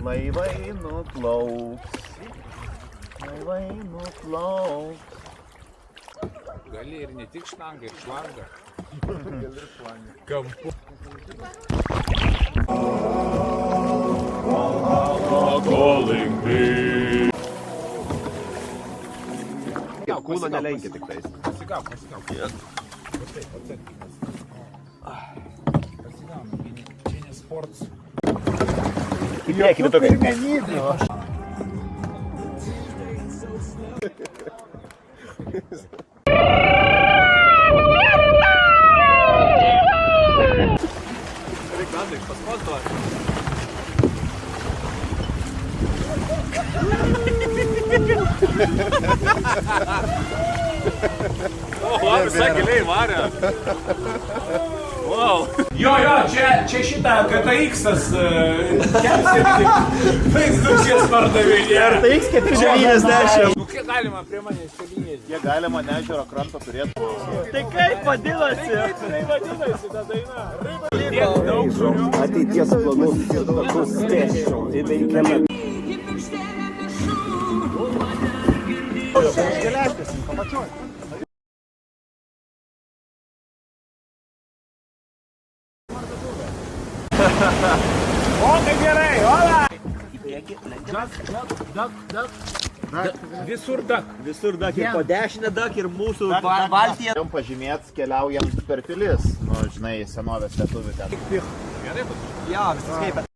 Laivai nuplauks. Laivai nuplauks. Gali ir ne tik štangą, ir šlangą. Gali ir šlangą. Kampu. Calling me. Kūno nelenkia tik tais. Pasigauk. Pasigauk. Čia ne sports. Į priekį, bet tokia. Reiklandai, paspontuoji. O, visą giliai varė. Wow. Jo, čia šitą KTX-as vaizdučias pardavinė. RTX 490. Nu, kiek galima prie manęs kalinės? Kiek galima nežiūro krantą turėti? Tai kaip vadinasi? Kaip jinai vadinasi ta daina? Tiek daug žodžių. Ateities planus ir tokius dėsčiau įveikiame. O, kaip gerai, ola! Visur dak. Visur dak ir po dešinę dak ir mūsų valtyje. Jom pažymėt, keliaujant per pilis. Nu, žinai, senovės lietuvių ten. Jo, viskas kaip.